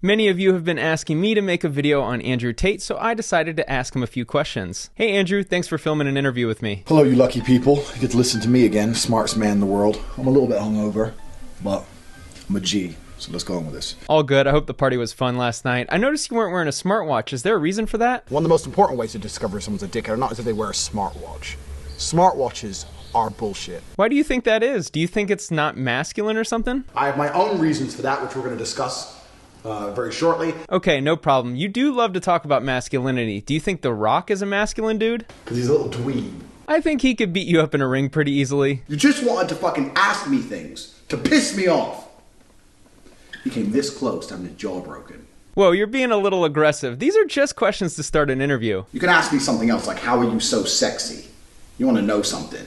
Many of you have been asking me to make a video on Andrew Tate, so I decided to ask him a few questions. Hey Andrew, thanks for filming an interview with me. Hello, you lucky people. You get to listen to me again, smartest man in the world. I'm a little bit hungover, but I'm a G, so let's go on with this. All good. I hope the party was fun last night. I noticed you weren't wearing a smartwatch. Is there a reason for that? One of the most important ways to discover if someone's a dickhead or not is if they wear a smartwatch. Smartwatches are bullshit. Why do you think that is? Do you think it's not masculine or something? I have my own reasons for that, which we're going to discuss very shortly. Okay, no problem. You do love to talk about masculinity. Do you think The Rock is a masculine dude? Because he's a little dweeb. I think he could beat you up in a ring pretty easily. You just wanted to fucking ask me things to piss me off. He came this close to having his jaw broken. Whoa, you're being a little aggressive. These are just questions to start an interview. You can ask me something else, like how are you so sexy? You want to know something.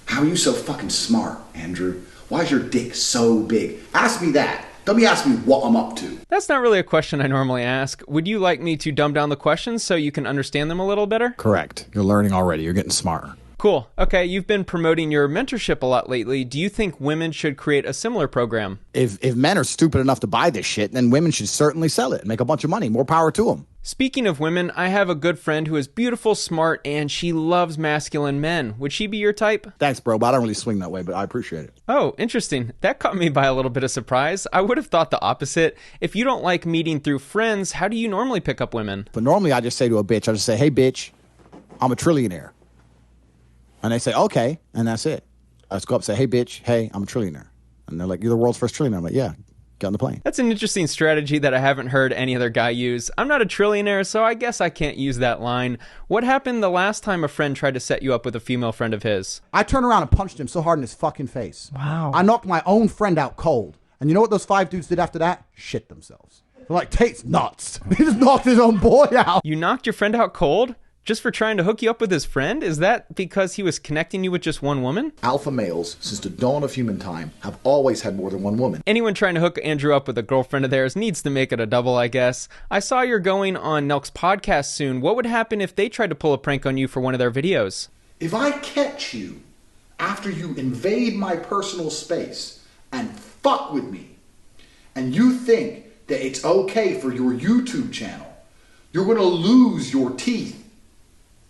How are you so fucking smart, Andrew? Why is your dick so big? Ask me that. Don't be asking me what I'm up to. That's not really a question I normally ask. Would you like me to dumb down the questions so you can understand them a little better? Correct. You're learning already. You're getting smarter. Cool. Okay, you've been promoting your mentorship a lot lately. Do you think women should create a similar program? If men are stupid enough to buy this shit, then women should certainly sell it and make a bunch of money. More power to them. Speaking of women, I have a good friend who is beautiful, smart, and she loves masculine men. Would she be your type? Thanks, bro, but I don't really swing that way, but I appreciate it. Oh, interesting. That caught me by a little bit of surprise. I would have thought the opposite. If you don't like meeting through friends, how do you normally pick up women? But normally I just say to a bitch, I just say, hey, bitch, I'm a trillionaire. And they say, okay, and that's it. I just go up and say, hey, bitch, hey, I'm a trillionaire. And they're like, you're the world's first trillionaire. I'm like, yeah, get on the plane. That's an interesting strategy that I haven't heard any other guy use. I'm not a trillionaire, so I guess I can't use that line. What happened the last time a friend tried to set you up with a female friend of his? I turned around and punched him so hard in his fucking face. Wow. I knocked my own friend out cold. And you know what those 5 dudes did after that? Shit themselves. They're like, Tate's nuts. He just knocked his own boy out. You knocked your friend out cold? Just for trying to hook you up with his friend? Is that because he was connecting you with just one woman? Alpha males, since the dawn of human time, have always had more than one woman. Anyone trying to hook Andrew up with a girlfriend of theirs needs to make it a double, I guess. I saw you're going on Nelk's podcast soon. What would happen if they tried to pull a prank on you for one of their videos? If I catch you after you invade my personal space and fuck with me, and you think that it's okay for your YouTube channel, you're going to lose your teeth.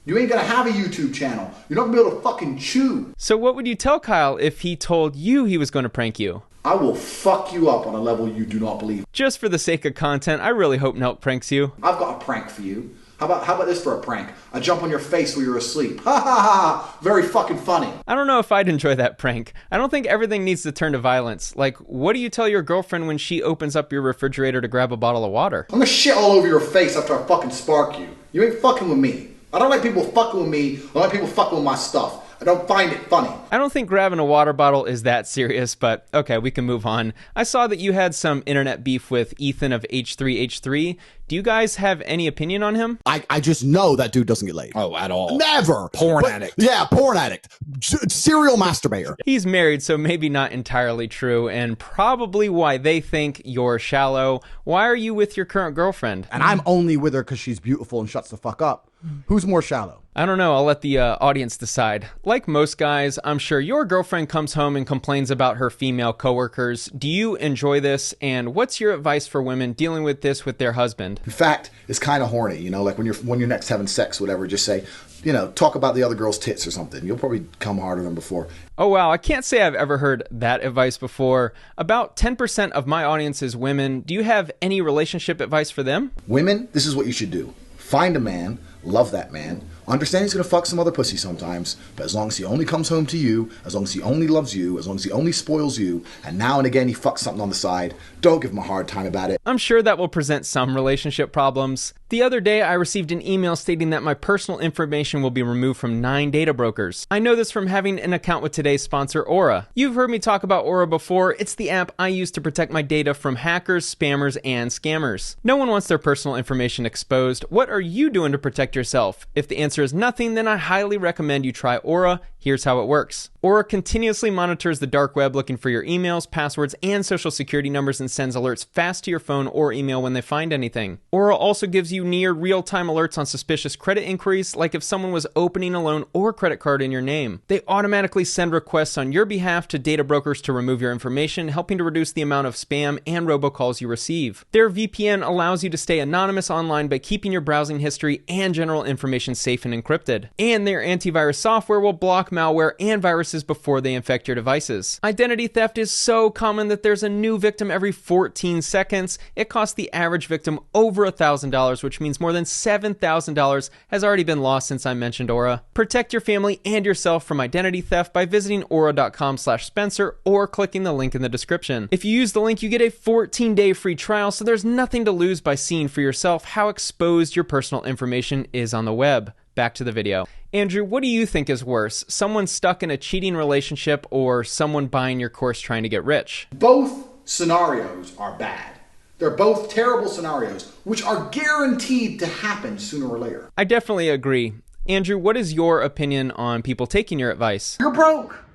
You ain't gonna have a YouTube channel. You're not gonna be able to fucking chew. So what would you tell Kyle if he told you he was going to prank you? I will fuck you up on a level you do not believe. Just for the sake of content, I really hope Nelk pranks you. I've got a prank for you. How about this for a prank? I jump on your face while you're asleep. Ha ha ha! Very fucking funny. I don't know if I'd enjoy that prank. I don't think everything needs to turn to violence. Like, what do you tell your girlfriend when she opens up your refrigerator to grab a bottle of water? I'm gonna shit all over your face after I fucking spark you. You ain't fucking with me. I don't like people fucking with me. I don't like people fucking with my stuff. I don't find it funny. I don't think grabbing a water bottle is that serious, but okay, we can move on. I saw that you had some internet beef with Ethan of H3H3. Do you guys have any opinion on him? I just know that dude doesn't get laid. Oh, at all. Never. Porn addict. Yeah, porn addict. Serial masturbator. He's married, so maybe not entirely true, and probably why they think you're shallow. Why are you with your current girlfriend? And I'm only with her because she's beautiful and shuts the fuck up. Who's more shallow? I don't know. I'll let the audience decide. Like most guys, I'm sure your girlfriend comes home and complains about her female coworkers. Do you enjoy this? And what's your advice for women dealing with this with their husband? In fact, it's kind of horny, you know, like when you're next having sex, whatever, just say, you know, talk about the other girl's tits or something. You'll probably come harder than before. Oh, wow. I can't say I've ever heard that advice before. About 10% of my audience is women. Do you have any relationship advice for them? Women, this is what you should do. Find a man, love that man, understand he's going to fuck some other pussy sometimes, but as long as he only comes home to you, as long as he only loves you, as long as he only spoils you, and now and again he fucks something on the side, don't give him a hard time about it. I'm sure that will present some relationship problems. The other day, I received an email stating that my personal information will be removed from 9 data brokers. I know this from having an account with today's sponsor, Aura. You've heard me talk about Aura before. It's the app I use to protect my data from hackers, spammers, and scammers. No one wants their personal information exposed. What are you doing to protect yourself? If the answer is nothing, then I highly recommend you try Aura. Here's how it works. Aura continuously monitors the dark web looking for your emails, passwords, and social security numbers and sends alerts fast to your phone or email when they find anything. Aura also gives you you near real-time alerts on suspicious credit inquiries, like if someone was opening a loan or credit card in your name. They automatically send requests on your behalf to data brokers to remove your information, helping to reduce the amount of spam and robocalls you receive. Their VPN allows you to stay anonymous online by keeping your browsing history and general information safe and encrypted. And their antivirus software will block malware and viruses before they infect your devices. Identity theft is so common that there's a new victim every 14 seconds. It costs the average victim over $1,000, which means more than $7,000 has already been lost since I mentioned Aura. Protect your family and yourself from identity theft by visiting aura.com/Spencer or clicking the link in the description. If you use the link, you get a 14-day free trial, so there's nothing to lose by seeing for yourself how exposed your personal information is on the web. Back to the video. Andrew, what do you think is worse? Someone stuck in a cheating relationship or someone buying your course trying to get rich? Both scenarios are bad. They're both terrible scenarios, which are guaranteed to happen sooner or later. I definitely agree. Andrew, what is your opinion on people taking your advice? You're broke.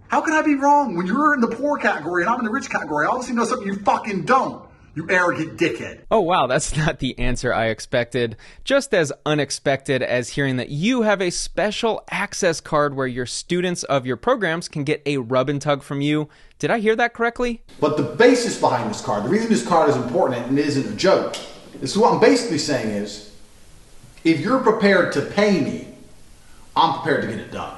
How can I be wrong? When you're in the poor category and I'm in the rich category, I obviously know something you fucking don't. You arrogant dickhead. Oh wow, that's not the answer I expected. Just as unexpected as hearing that you have a special access card where your students of your programs can get a rub and tug from you. Did I hear that correctly? But the basis behind this card, the reason this card is important and it isn't a joke, is what I'm basically saying is, if you're prepared to pay me, I'm prepared to get it done.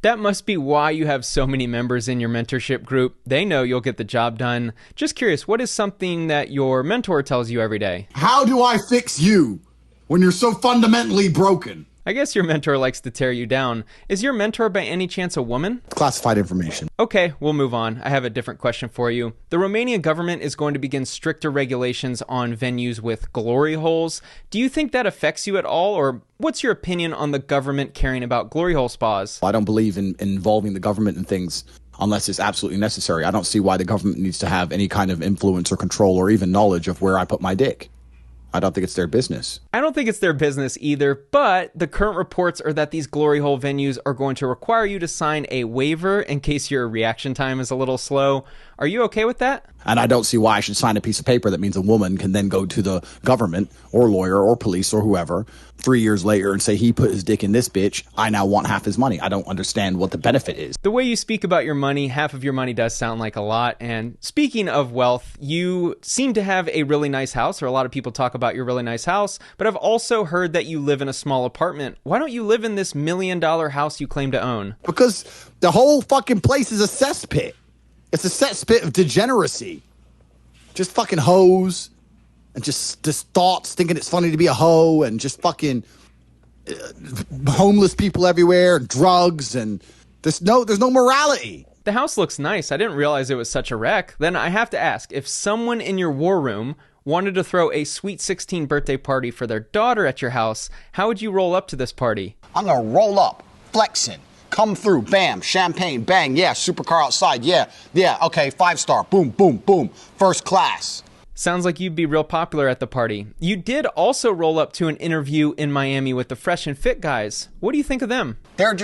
That must be why you have so many members in your mentorship group. They know you'll get the job done. Just curious, what is something that your mentor tells you every day? How do I fix you when you're so fundamentally broken? I guess your mentor likes to tear you down. Is your mentor by any chance a woman? Classified information. Okay, we'll move on. I have a different question for you. The Romanian government is going to begin stricter regulations on venues with glory holes. Do you think that affects you at all, or what's your opinion on the government caring about glory hole spas? I don't believe in involving the government in things unless it's absolutely necessary. I don't see why the government needs to have any kind of influence or control or even knowledge of where I put my dick. I don't think it's their business. I don't think it's their business either, but the current reports are that these glory hole venues are going to require you to sign a waiver in case your reaction time is a little slow. Are you okay with that? And I don't see why I should sign a piece of paper that means a woman can then go to the government or lawyer or police or whoever 3 years later and say he put his dick in this bitch. I now want half his money. I don't understand what the benefit is. The way you speak about your money, half of your money does sound like a lot. And speaking of wealth, you seem to have a really nice house, or a lot of people talk about your really nice house, but I've also heard that you live in a small apartment. Why don't you live in this $1 million house you claim to own? Because the whole fucking place is a cesspit. It's a cesspit of degeneracy. Just fucking hoes and just thoughts thinking it's funny to be a hoe and just fucking homeless people everywhere, drugs, and there's no morality. The house looks nice. I didn't realize it was such a wreck. Then I have to ask, if someone in your war room wanted to throw a sweet 16 birthday party for their daughter at your house, how would you roll up to this party? I'm gonna roll up, flexing. Come through, bam, champagne, bang, yeah, supercar outside, yeah, okay, 5-star, boom, boom, boom, first class. Sounds like you'd be real popular at the party. You did also roll up to an interview in Miami with the Fresh and Fit guys. What do you think of them? They're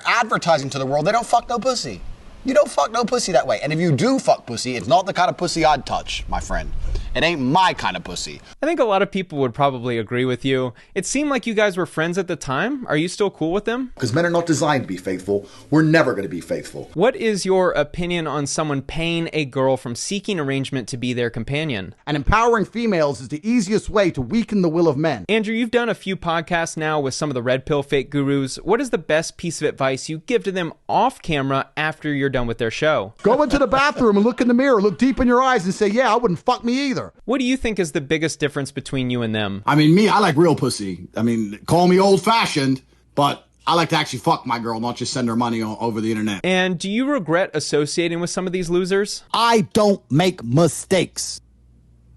advertising to the world. They don't fuck no pussy. You don't fuck no pussy that way. And if you do fuck pussy, it's not the kind of pussy I'd touch, my friend. It ain't my kind of pussy. I think a lot of people would probably agree with you. It seemed like you guys were friends at the time. Are you still cool with them? Because men are not designed to be faithful. We're never going to be faithful. What is your opinion on someone paying a girl from seeking arrangement to be their companion? And empowering females is the easiest way to weaken the will of men. Andrew, you've done a few podcasts now with some of the red pill fake gurus. What is the best piece of advice you give to them off camera after you're done with their show? Go into the bathroom and look in the mirror, look deep in your eyes and say, yeah, I wouldn't fuck me either. What do you think is the biggest difference between you and them? I mean, I like real pussy. I mean, call me old-fashioned, but I like to actually fuck my girl, not just send her money over the internet. And do you regret associating with some of these losers? I don't make mistakes.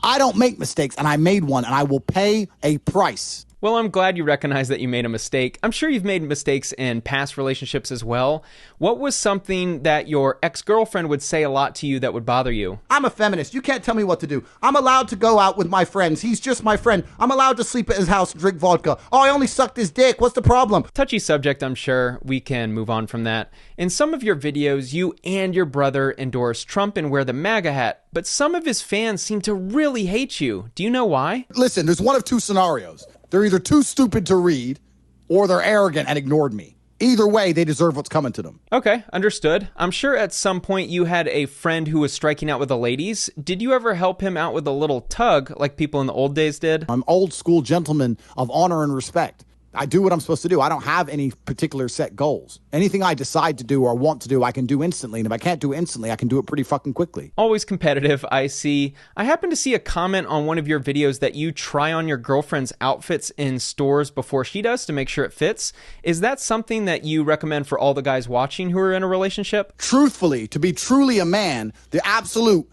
I don't make mistakes, and I made one, and I will pay a price. Well, I'm glad you recognize that you made a mistake. I'm sure you've made mistakes in past relationships as well. What was something that your ex-girlfriend would say a lot to you that would bother you? I'm a feminist. You can't tell me what to do. I'm allowed to go out with my friends. He's just my friend. I'm allowed to sleep at his house and drink vodka. Oh, I only sucked his dick. What's the problem? Touchy subject, I'm sure. We can move on from that. In some of your videos, you and your brother endorse Trump and wear the MAGA hat, but some of his fans seem to really hate you. Do you know why? Listen, there's one of two scenarios. They're either too stupid to read or they're arrogant and ignored me. Either way, they deserve what's coming to them. Okay, understood. I'm sure at some point you had a friend who was striking out with the ladies. Did you ever help him out with a little tug like people in the old days did? I'm old school gentleman of honor and respect. I do what I'm supposed to do. I don't have any particular set goals. Anything I decide to do or want to do, I can do instantly. And if I can't do it instantly, I can do it pretty fucking quickly. Always competitive, I see. I happen to see a comment on one of your videos that you try on your girlfriend's outfits in stores before she does to make sure it fits. Is that something that you recommend for all the guys watching who are in a relationship? Truthfully, to be truly a man, the absolute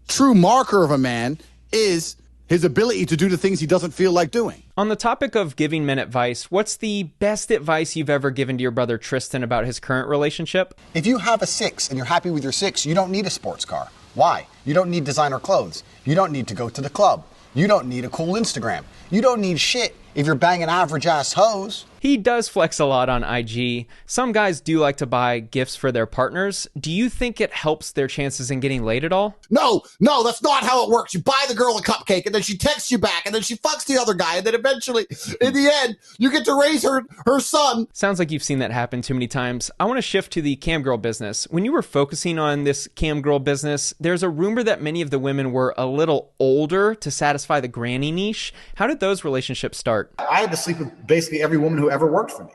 true marker of a man is his ability to do the things he doesn't feel like doing. On the topic of giving men advice, what's the best advice you've ever given to your brother Tristan about his current relationship? If you have a 6 and you're happy with your 6, you don't need a sports car. Why? You don't need designer clothes. You don't need to go to the club. You don't need a cool Instagram. You don't need shit if you're banging average-ass hoes. He does flex a lot on IG. Some guys do like to buy gifts for their partners. Do you think it helps their chances in getting laid at all? No, that's not how it works. You buy the girl a cupcake and then she texts you back and then she fucks the other guy and then eventually, in the end, you get to raise her son. Sounds like you've seen that happen too many times. I want to shift to the cam girl business. When you were focusing on this cam girl business, there's a rumor that many of the women were a little older to satisfy the granny niche. How did those relationships start? I had to sleep with basically every woman who ever worked for me.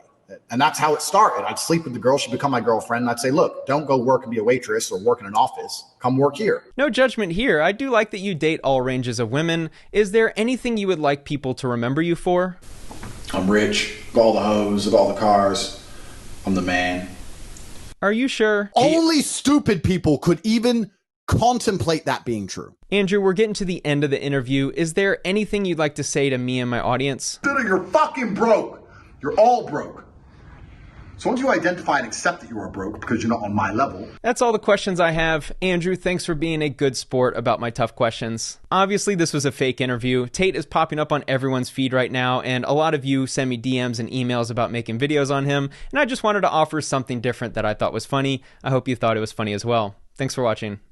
And that's how it started. I'd sleep with the girl. She'd become my girlfriend. And I'd say, look, don't go work and be a waitress or work in an office. Come work here. No judgment here. I do like that you date all ranges of women. Is there anything you would like people to remember you for? I'm rich. Got all the hoes. Got all the cars. I'm the man. Are you sure? Only stupid people could even contemplate that being true. Andrew, we're getting to the end of the interview. Is there anything you'd like to say to me and my audience? You're fucking broke. You're all broke. So once you identify and accept that you are broke because you're not on my level. That's all the questions I have. Andrew, thanks for being a good sport about my tough questions. Obviously, this was a fake interview. Tate is popping up on everyone's feed right now, and a lot of you send me DMs and emails about making videos on him, and I just wanted to offer something different that I thought was funny. I hope you thought it was funny as well. Thanks for watching.